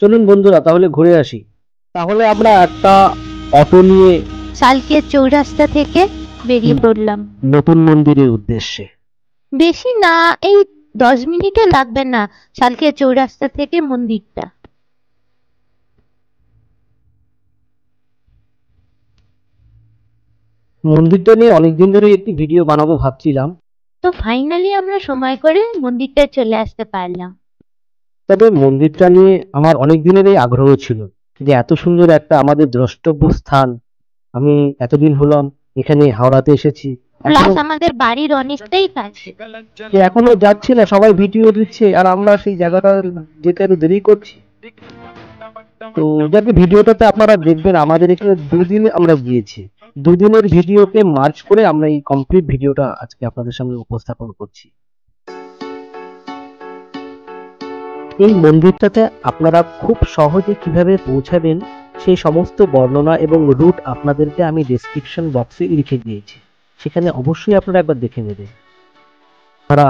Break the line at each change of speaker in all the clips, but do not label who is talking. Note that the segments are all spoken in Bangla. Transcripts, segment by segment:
চলুন বন্ধুরা তাহলে ঘুরে আসি। তাহলে আমরা একটা অটো নিয়ে
শালকিয়া চৌরাস্তা থেকে বেরিয়ে পড়লাম
নতুন মন্দিরের উদ্দেশ্যে।
বেশি না, এই 10 মিনিটও লাগবে না শালকিয়া চৌরাস্তা থেকে মন্দিরটা।
মন্দিরটা নিয়ে অনেকদিন ধরে একটি ভিডিও বানাবো ভাবছিলাম,
তো ফাইনালি আমরা সময় করে মন্দিরটা চলে আসতে পারলাম।
তবে মন্দিরটা নিয়ে আমার অনেক দিনেরই আগ্রহ ছিল যে এত সুন্দর একটা আমাদের দ্রষ্টব্য স্থান। আমি এতদিন হলাম এখানে হাওড়াতে এসেছি,
প্লাস আমাদের বাড়ির অনেকটাই কাছে।
এখনো যাচ্ছি না, সবাই ভিডিও দিচ্ছে আর আমরা সেই জায়গাটা যেতে আরো দেরি করছি। তো যাকে ভিডিওটাতে আপনারা দেখবেন, আমাদের এখানে 2 দিন আমরা গিয়েছি, 2 দিনের ভিডিওকে মার্চ করে আমরা এই কমপ্লিট ভিডিওটা আজকে আপনাদের সামনে উপস্থাপন করছি। এই মন্দিরটাতে আপনারা খুব সহজে কিভাবে পৌঁছাবেন সেই সমস্ত বর্ণনা এবং রুট আপনাদেরকে আমি ডেসক্রিপশন বক্সে লিখে দিয়েছি, সেখানে অবশ্যই আপনারা একবার দেখে নেবেন। আপনারা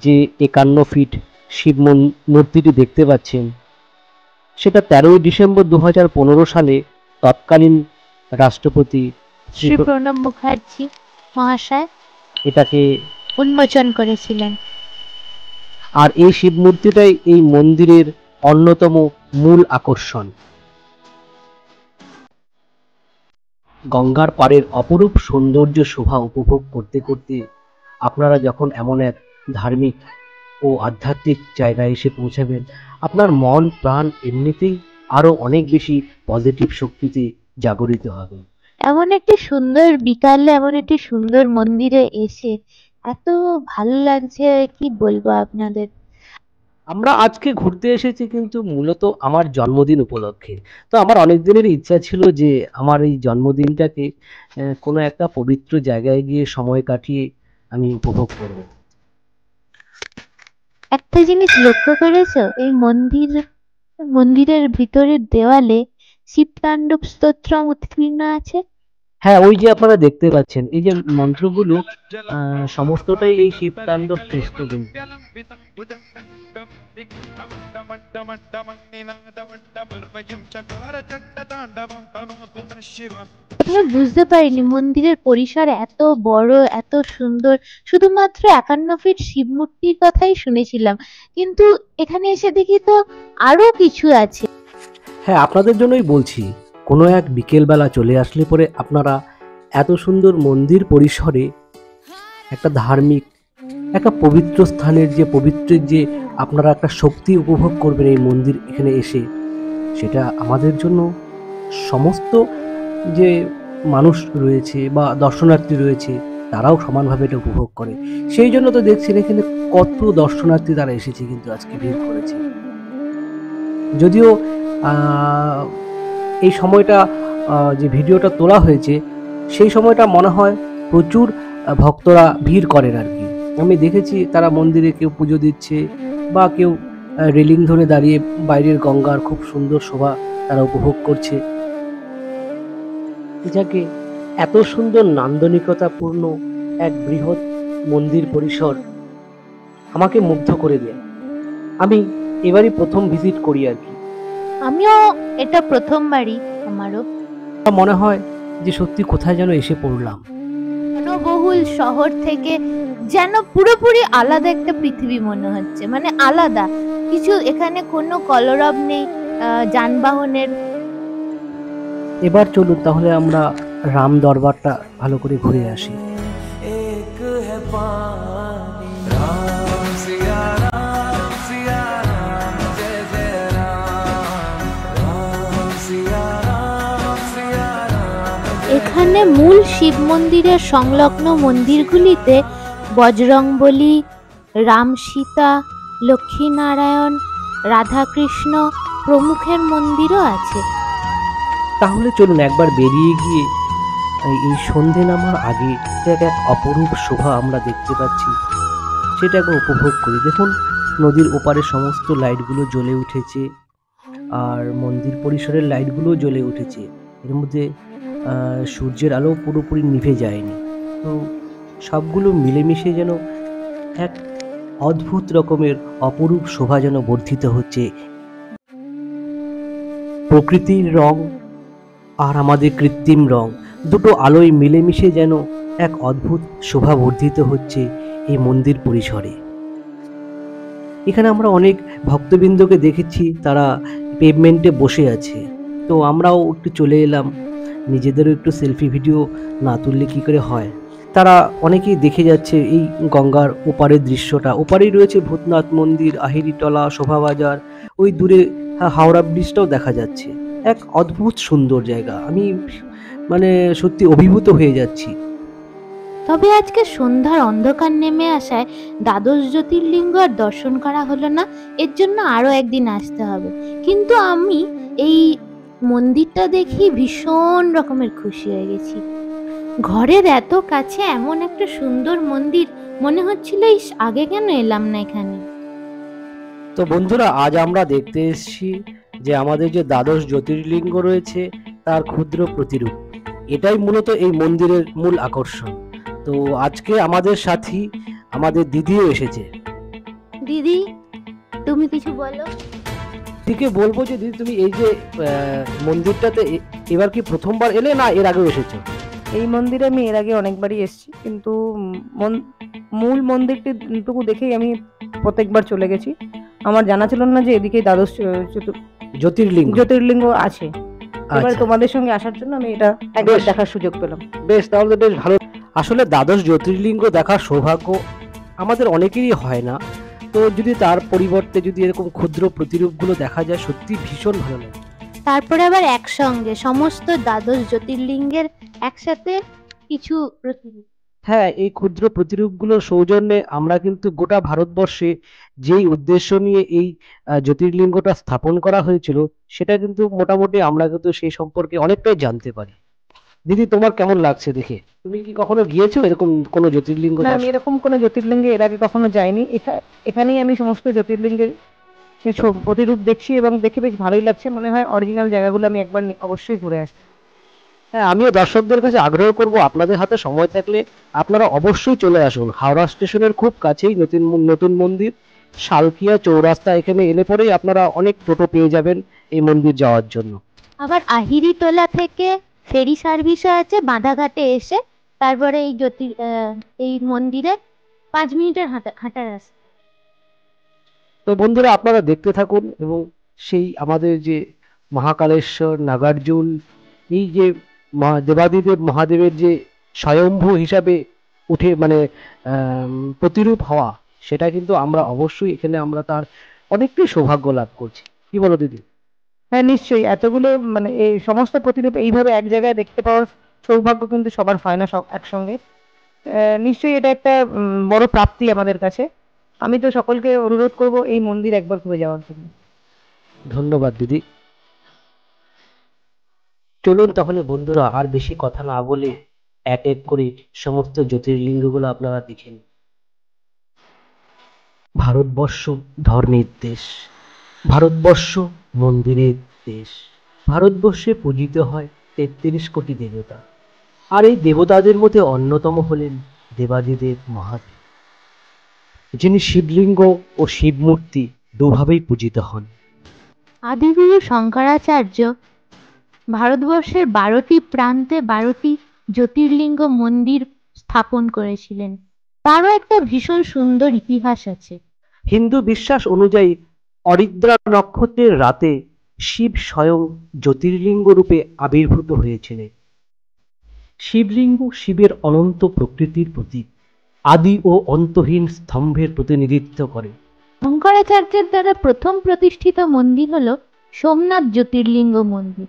যে 51 ফিট শিব মূর্তিটি দেখতে পাচ্ছেন, সেটা 13ই ডিসেম্বর 2015 সালে তৎকালীন রাষ্ট্রপতি
শ্রী প্রণব মুখার্জি মহাশয়
এটাকে
উন্মোচন করেছিলেন।
আর এই শিব মূর্তিটাই এই মন্দিরের অন্যতম মূল আকর্ষণ। গঙ্গার পাড়ের অপরূপ সৌন্দর্য শোভা উপভোগ করতে করতে আপনারা যখন এমন এক ধার্মিক ও আধ্যাত্মিক জায়গায় এসে পৌঁছাবেন, আপনার মন প্রাণ এমনিতেই আরো অনেক বেশি পজিটিভ শক্তিতে জাগরিত হবে।
এমন একটি সুন্দর বিকালে এমন একটি সুন্দর মন্দিরে এসে এত ভালো লাগছে, কি বলবো আপনাদের।
আমরা আজকে ঘুরতে এসেছি কিন্তু মূলত আমার জন্মদিন উপলক্ষে। তো আমার অনেক দিনের ইচ্ছা ছিল যে আমার এই জন্মদিনটাকে কোনো একটা পবিত্র জায়গায় গিয়ে সময় কাটিয়ে আমি উপভোগ করব।
একটা জিনিস লক্ষ্য করেছো, এই মন্দিরের ভিতরের দেওয়ালে শিব তাণ্ডব স্তোত্র উৎকীর্ণ আছে।
হ্যাঁ, ওই যে আপনারা দেখতে পাচ্ছেন এই যে মন্ত্রগুলো, সমস্তটাই এই শিব তাণ্ডব স্তোত্রগুলো।
আমি বুঝতে পারিনি মন্দিরের পরিসর এত বড়, এত সুন্দর। শুধুমাত্র 51 ফিট শিব মূর্তির কথাই শুনেছিলাম, কিন্তু এখানে এসে দেখি তো আরো কিছু আছে।
হ্যাঁ, আপনাদের জন্যই বলছি, কোনো এক বিকেলবেলা চলে আসলে পরে আপনারা এত সুন্দর মন্দির পরিসরে একটা ধার্মিক, একটা পবিত্র স্থানের যে পবিত্রের যে আপনারা একটা শক্তি উপভোগ করবেন এই মন্দির এখানে এসে, সেটা আমাদের জন্য সমস্ত যে মানুষ রয়েছে বা দর্শনার্থী রয়েছে তারাও সমানভাবে এটা উপভোগ করে। সেই জন্য তো দেখছেন এখানে কত দর্শনার্থী তারা এসেছে, কিন্তু আজকে ভিড় করেছে। যদিও এই সময়টা যে ভিডিওটা তোলা হয়েছে সেই সময়টা মনে হয় প্রচুর ভক্তরা ভিড় করেন আর কি। আমি দেখেছি তারা মন্দিরে কেউ পুজো দিচ্ছে বা কেউ রেলিং ধরে দাঁড়িয়ে বাইরের গঙ্গার খুব সুন্দর শোভা তারা উপভোগ করছে। যাকে এত সুন্দর নান্দনিকতাপূর্ণ এক বৃহৎ মন্দির পরিসর আমাকে মুগ্ধ করে দেয়। আমি এবারই প্রথম ভিজিট করি আর কি।
আমিও এটা প্রথমবারই আমারও।
মনে হয় যে সত্যি কোথায় যেন এসে পড়লাম।
জনবহুল শহর থেকে যেন পুরোপুরি আলাদা একটা পৃথিবী মনে হচ্ছে, মানে আলাদা কিছু। এখানে কোনো কলরব নেই যানবাহনের।
এবার চলুন তাহলে আমরা রাম দরবারটা ভালো করে ঘুরে আসি।
এখানে মূল শিব মন্দিরের সংলগ্ন মন্দিরগুলিতে বজরংবলী, রাম সীতা, লক্ষ্মীনারায়ণ, রাধাকৃষ্ণ প্রমুখের মন্দিরও আছে।
তাহলে চলুন একবার বেরিয়ে গিয়ে এই সন্ধে নামার আগে যে এক অপরূপ শোভা আমরা দেখতে পাচ্ছি সেটা একবার উপভোগ করি। দেখুন নদীর ওপারে সমস্ত লাইটগুলো জ্বলে উঠেছে আর মন্দির পরিসরের লাইটগুলো জ্বলে উঠেছে। এর মধ্যে সূর্যের আলো পুরোপুরি নিভে যায়নি, তো সবগুলো মিলেমিশে যেন এক অদ্ভুত রকমের অপরূপ শোভা যেন বর্ধিত হচ্ছে। প্রকৃতির রং আর আমাদের কৃত্রিম রং দুটো আলোয় মিলেমিশে যেন এক অদ্ভুত শোভা বর্ধিত হচ্ছে এই মন্দির পরিসরে। এখানে আমরা অনেক ভক্তবৃন্দকে দেখেছি, তারা পেভমেন্টে বসে আছে। তো আমরাও একটু চলে এলাম, নিজেদেরও একটু সেলফি ভিডিও না তুললে কী করে হয়। তারা অনেকেই দেখে যাচ্ছে এই গঙ্গার ওপারের দৃশ্যটা। ওপারেই রয়েছে ভূতনাথ মন্দির, আহিরিটলা, শোভাবাজার, ওই দূরে হাওড়া ব্রিজটাও দেখা যাচ্ছে। এক অদ্ভুত সুন্দর জায়গা, আমি মানে সত্যি অভিভূত হয়ে যাচ্ছি।
তবে আজকে সন্ধ্যার অন্ধকার নেমে আসায় দ্বাদশ জ্যোতির্লিঙ্গ আর দর্শন করা হলো না, এর জন্য আরো একদিন আসতে হবে। কিন্তু আমি এই মন্দিরটা দেখি ভীষণ রকমের খুশি হয়ে গেছি। ঘরের এত কাছে এমন একটা সুন্দর মন্দির, মনে হচ্ছিল আগে কেন এলাম না এখানে।
তো বন্ধুরা, আজ আমরা দেখতে এসেছি যে আমাদের যে দ্বাদশ জ্যোতির্লিঙ্গ রয়েছে তার ক্ষুদ্র প্রতিরূপ। এটাই মূলত এই মন্দিরের মূল আকর্ষণ। তো আজকে আমাদের সাথী আমাদের দিদিও এসেছে।
দিদি, তুমি কিছু বলো।
দিদিকে বলবো যে দিদি, তুমি এই যে মন্দিরটাতে এবার কি প্রথমবার এলে না এর আগেও এসেছো?
এই মন্দিরে আমি এর আগে অনেকবারই এসেছি, কিন্তু মূল মন্দিরটিটুকু দেখেই আমি প্রত্যেকবার চলে গেছি। আমার জানা ছিল না যে এদিকে দ্বাদশ জ্যোতির্লিঙ্গ আছে। এবার
আচ্ছা,
তোমাদের সঙ্গে আসার জন্য আমি এটা একবার
বেশ।
দেখার সুযোগ পেলাম।
বেশ, তাহলে বেশ ভালো। আসলে দ্বাদশ জ্যোতির্লিঙ্গ দেখার সৌভাগ্য আমাদের অনেকেরই হয় না। তো যদি তার পরিবর্তে যদি এরকম ক্ষুদ্র প্রতিরূপগুলো দেখা যায়, সত্যি ভীষণ ভালো লাগে।
তারপরে আবার একসঙ্গে সমস্ত দ্বাদশ জ্যোতির্লিঙ্গের একসাথে কিছু প্রতিরূপ।
হ্যাঁ, এই ক্ষুদ্র প্রতিরূপগুলোর সৌজন্যে আমরা কিন্তু গোটা ভারতবর্ষে যেই উদ্দেশ্য নিয়ে এই জ্যোতির্লিঙ্গটা স্থাপন করা হয়েছিল, সেটা কিন্তু মোটামুটি আমরা কিন্তু সেই সম্পর্কে অনেকটাই জানতে পারি। দিদি, তোমার কেমন লাগছে দেখে? তুমি কি কখনো গিয়েছো এরকম কোনো জ্যোতির্লিঙ্গ
না, আমি এরকম কোনো জ্যোতির্লিঙ্গে এর আগে কখনো যাইনি। এখানেই আমি সমস্ত জ্যোতির্লিঙ্গের কিছু প্রতিরূপ দেখছি এবং দেখে বেশ ভালোই লাগছে। মনে হয় অরিজিনাল জায়গাগুলো আমি একবার অবশ্যই ঘুরে আসবো।
হ্যাঁ, আমিও দর্শকদের কাছে আগ্রহ করব, আপনাদের হাতে সময় থাকলে আপনারা অবশ্যই চলে আসুন। হাওড়া স্টেশনের খুব কাছেই নতুন মন্দির, শালকিয়া চৌরাস্তা। এখানে এলে পরেই আপনারা অনেক টোটো পেয়ে যাবেন এই মন্দির যাওয়ার জন্য।
আবার আহিরিটোলা থেকে ফেরি সার্ভিসও আছে বাঁধাঘাটে এসে, তারপরে এই মন্দিরে 5 মিনিটের হাঁটা রাস্তা।
তো বন্ধুরা, আপনারা দেখতে থাকুন এবং সেই আমাদের যে মহাকালেশ্বর, নাগার্জুন, এই যে দেবাদিদেব মহাদেবের যে স্বয়ম্ভু হিসাবে উঠে মানে প্রতিরূপ হওয়া, সেটা কিন্তু আমরা অবশ্যই এখানে আমরা তার অনেকটাই সৌভাগ্য লাভ করছি। কি বলো দিদি?
হ্যাঁ, নিশ্চয়ই। এতগুলো মানে এই সমস্ত প্রতিরূপ এইভাবে এক জায়গায় দেখতে পাওয়ার সৌভাগ্য কিন্তু সবার হয় না সব একসঙ্গে। নিশ্চয়ই এটা একটা বড় প্রাপ্তি আমাদের কাছে। আমি তো সকলকে অনুরোধ করব এই মন্দির একবার ঘুরে যাওয়ার জন্য।
ধন্যবাদ দিদি। চলুন তাহলে বন্ধুরা, আর বেশি কথা না বলে এক এক করে সমস্ত জ্যোতির্লিঙ্গগুলো আপনারা দেখেন। ভারতবর্ষ ধর্মের দেশ, ভারতবর্ষ মন্দিরের দেশ। ভারতবর্ষে পূজিত হয় ৩৩ কোটি দেবতা, আর এই দেবতাদের মধ্যে অন্যতম হলেন দেবাদিদেব মহাদেব, যিনি শিবলিঙ্গ ও শিবমূর্তি দুভাবেই পূজিত হন।
আদিগুরু শঙ্করাচার্য ভারতবর্ষের 12টি প্রান্তে 12টি জ্যোতির্লিঙ্গ মন্দির স্থাপন করেছিলেন। তারও একটা ভীষণ সুন্দর ইতিহাস আছে।
হিন্দু বিশ্বাস অনুযায়ী অরিদ্রা নক্ষত্রের রাতে শিব স্বয়ং জ্যোতির্লিঙ্গ রূপে আবির্ভূত হয়েছিলেন। শিবলিঙ্গ শিবের অনন্ত প্রকৃতির প্রতীক, আদি ও অন্তহীন স্তম্ভের প্রতিনিধিত্ব করে।
শঙ্করাচার্যের দ্বারা প্রথম প্রতিষ্ঠিত মন্দির হলো সোমনাথ জ্যোতির্লিঙ্গ মন্দির।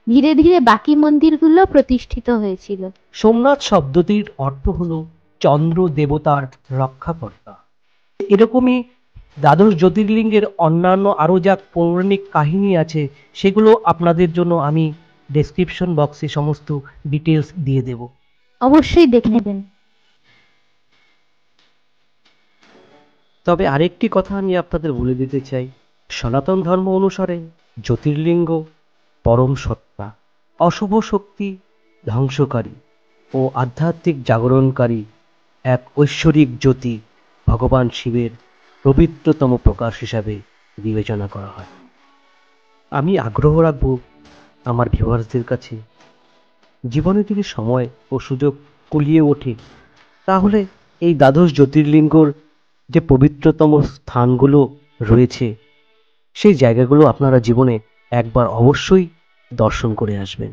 ধীরে ধীরে বাকি মন্দিরগুলো প্রতিষ্ঠিত হয়েছিল।
সোমনাথ শব্দটির অর্থ হলো চন্দ্র দেবতার রক্ষাকর্তা। এরকমই দ্বাদশ জ্যোতির্লিঙ্গের অন্যান্য আরও যা পৌরাণিক কাহিনী আছে, সেগুলো আপনাদের জন্য আমি ডেসক্রিপশন বক্সে সমস্ত ডিটেলস দিয়ে দেব।
অবশ্যই দেখে নেবেন।
তবে আরেকটি কথা আমি আপনাদের বলে দিতে চাই, সনাতন ধর্ম অনুসারে জ্যোতির্লিঙ্গ পরম সত্তা, অশুভ শক্তি ধ্বংসকারী ও আধ্যাত্মিক জাগরণকারী এক ঐশ্বরিক জ্যোতি ভগবান শিবের পবিত্রতম প্রকাশ হিসাবে বিবেচনা করা হয়। আমি আগ্রহ রাখবো আমার ভিউয়ার্সদের কাছে, জীবনে যদি সময় ও সুযোগ কুলিয়ে ওঠে তাহলে এই দ্বাদশ জ্যোতির্লিঙ্গর যে পবিত্রতম স্থানগুলো রয়েছে সেই জায়গাগুলো আপনারা জীবনে একবার অবশ্যই দর্শন করে আসবেন।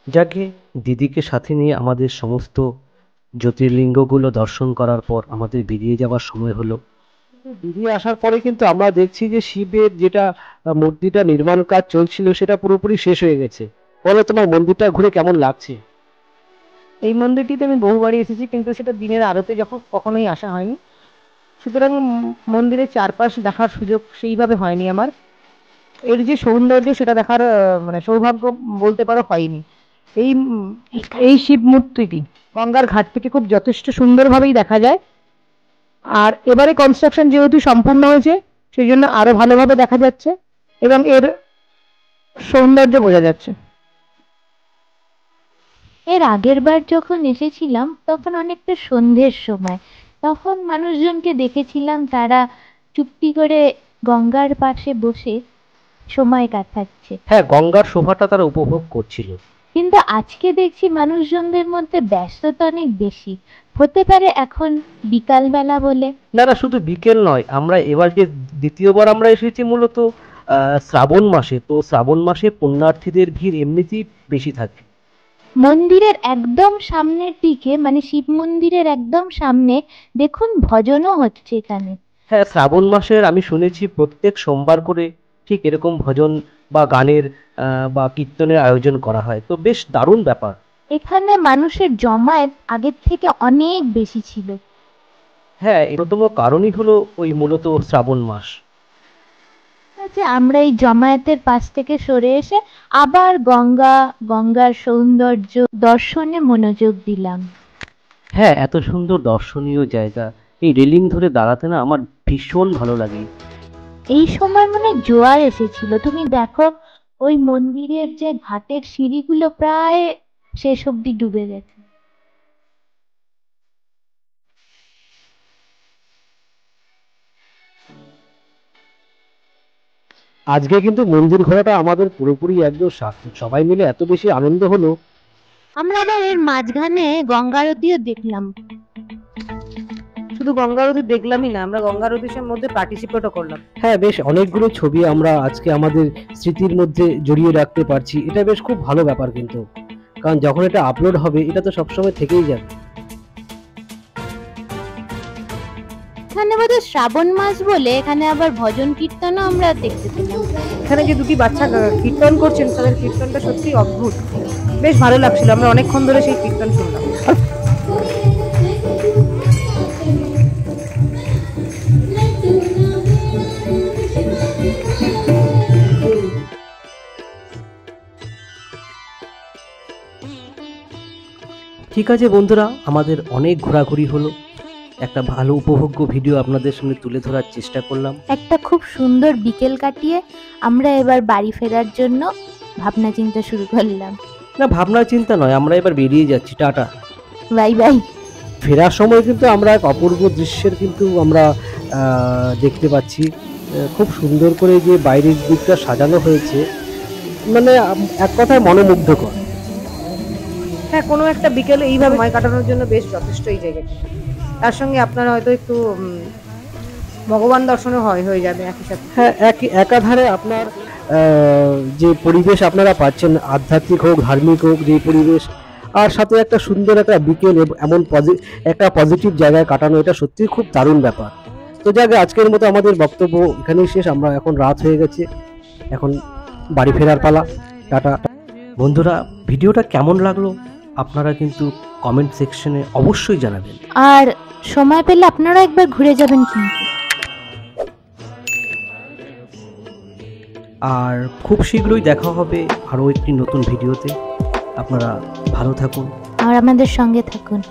যাকে দিদিকে সাথে নিয়ে আমাদের সমস্ত জ্যোতির্লিঙ্গগুলো দর্শন করার পর আমাদের বেরিয়ে যাওয়ার সময় হলো। বেরিয়ে আসার পরে কিন্তু আমরা দেখছি যে শিবের যেটা মূর্তিটা নির্মাণ কাজ চলছিল সেটা পুরোপুরি শেষ হয়ে গেছে। বলো তোমার মন্দিরটা ঘুরে কেমন লাগছে?
এই মন্দিরটিতে আমি বহুবারই এসেছি, কিন্তু সেটা দিনের আলোতে যখন কখনোই আসা হয়নি, সুতরাং মন্দিরের চারপাশ দেখার সুযোগ সেইভাবে হয়নি আমার। এর যে সৌন্দর্য সেটা দেখার মানে সৌভাগ্য বলতে পারো হয়নি। এই এই শিব মূর্তিটি গঙ্গার ঘাট থেকে খুব যথেষ্ট সুন্দরভাবেই দেখা যায়। আর এবারে কনস্ট্রাকশন যেহেতু সম্পূর্ণ হয়েছে সেই জন্য আরো ভালোভাবে দেখা যাচ্ছে এবং এর সৌন্দর্য বোঝা যাচ্ছে।
এর আগের বার যখন এসেছিলাম তখন অনেকটা সন্ধ্যের সময়, তখন মানুষজনকে দেখেছিলাম তারা চুপটি করে গঙ্গার পাশে বসে সময় কাটাচ্ছে।
হ্যাঁ, গঙ্গার শোভাটা তারা উপভোগ করছিল।
কিন্তু আজকে দেখছি মানুষজনদের মধ্যে ব্যস্ততা অনেক বেশি। হতে পারে এখন বিকালবেলা বলে।
না না, শুধু বিকেল নয়, আমরা এবার যে দ্বিতীয়বার আমরা এসেছি মূলত শ্রাবণ মাসে। তো শ্রাবণ মাসে পুণ্যার্থীদের ভিড় এমনিতেই বেশি থাকে।
মন্দিরের একদম সামনের দিকে, মানে শিব মন্দিরের একদম সামনে দেখুন ভজনও হচ্ছে এখানে।
হ্যাঁ, শ্রাবণ মাসের আমি শুনেছি প্রত্যেক সোমবার করে ঠিক এরকম ভজন বা গানের বা কীর্তনের আয়োজন করা হয়। তো বেশ দারুণ ব্যাপার।
এখানে মানুষের জমায়েত আগের থেকে অনেক বেশি ছিল।
হ্যাঁ, অন্যতম কারণই হলো ওই মূলত শ্রাবণ মাস।
আচ্ছা, আমরা এই জমায়েতের পাশ থেকে সরে এসে আবার গঙ্গার সৌন্দর্য দর্শনে মনোযোগ দিলাম।
হ্যাঁ, এত সুন্দর দর্শনীয় জায়গা, এই রেলিং ধরে দাঁড়াতে না আমার ভীষণ ভালো লাগে।
এই সময় মনে হয় জোয়ার এসেছিল। তুমি দেখো ওই মন্দিরের যে ঘাটের সিঁড়িগুলো প্রায় শেষ অবধি ডুবে গেছে।
আজকে কিন্তু মন্দির ঘোরাটা আমাদের পুরোপুরি একদম সার্থক। সবাই মিলে এত বেশি আনন্দ হলো।
আমরা আবার এর মাঝখানে গঙ্গা আরতিও দেখলাম।
শুধু গঙ্গা আরতি দেখলামই না, আমরা গঙ্গা আরতির মধ্যে পার্টিসিপেটও করলাম।
হ্যাঁ, বেশ অনেকগুলো ছবি আমরা আজকে আমাদের স্মৃতির মধ্যে জড়িয়ে রাখতে পারছি। এটা বেশ খুব ভালো ব্যাপার কিন্তু, কারণ যখন এটা আপলোড হবে এটা তো সবসময় থেকেই যাবে।
এখানে বোধহয় শ্রাবণ মাস বলে এখানে আবার ভজন কীর্তনও আমরা দেখতে পেলাম।
এখানে যে দুটি বাচ্চা কীর্তন করছেন তাদের কীর্তনটা সত্যি অদ্ভুত, বেশ ভালো লাগছিল। আমরা অনেকক্ষণ ধরে সেই কীর্তন শুনলাম।
ঠিক আছে বন্ধুরা, আমাদের অনেক ঘোরাঘুরি হলো, একটা ভালো উপভোগ্য ভিডিও আপনাদের সামনে তুলে ধরার চেষ্টা করলাম।
একটা খুব সুন্দর বিকেল কাটিয়ে আমরা এবার বাড়ি ফেরার জন্য ভাবনা চিন্তা শুরু করলাম।
না, ভাবনা চিন্তা নয়, আমরা এবার বেরিয়ে যাচ্ছি। Tata,
bye bye.
ফেরার সময় কিন্তু আমরা এক অপূর্ব দৃশ্যের কিন্তু আমরা দেখতে পাচ্ছি। খুব সুন্দর করে যে বাইরের দিকটা সাজানো হয়েছে, মানে এক কথায় মনোমুগ্ধকর।
হ্যাঁ, কোনো একটা বিকেলে এইভাবে সময় কাটানোর জন্য বেশ যথেষ্ট এই জায়গাটি। তার সঙ্গে আপনার হয়তো একটু ভগবান দর্শনও হয়ে যাবে একই সাথে।
হ্যাঁ, একাধারে আপনার যে পরিবেশ আপনারা পাচ্ছেন, আধ্যাত্মিক হোক ধার্মিক হোক যে পরিবেশ, আর সাথে একটা সুন্দর একটা বিকেল এমন একটা পজিটিভ জায়গায় কাটানো, এটা সত্যিই খুব দারুণ ব্যাপার। তো যাকে আজকের মতো আমাদের বক্তব্য এখানেই শেষ। আমরা এখন রাত হয়ে গেছে, এখন বাড়ি ফেরার পালা। টাটা বন্ধুরা, ভিডিওটা কেমন লাগলো আপনারা কিন্তু কমেন্ট সেকশনে অবশ্যই জানাবেন।
আর সময় পেলে আপনারা একবার ঘুরে যাবেন কিন্তু।
আর খুব শীঘ্রই দেখা হবে আরও একটি নতুন ভিডিওতে। আপনারা ভালো থাকুন।
আর আমাদের সঙ্গে থাকুন।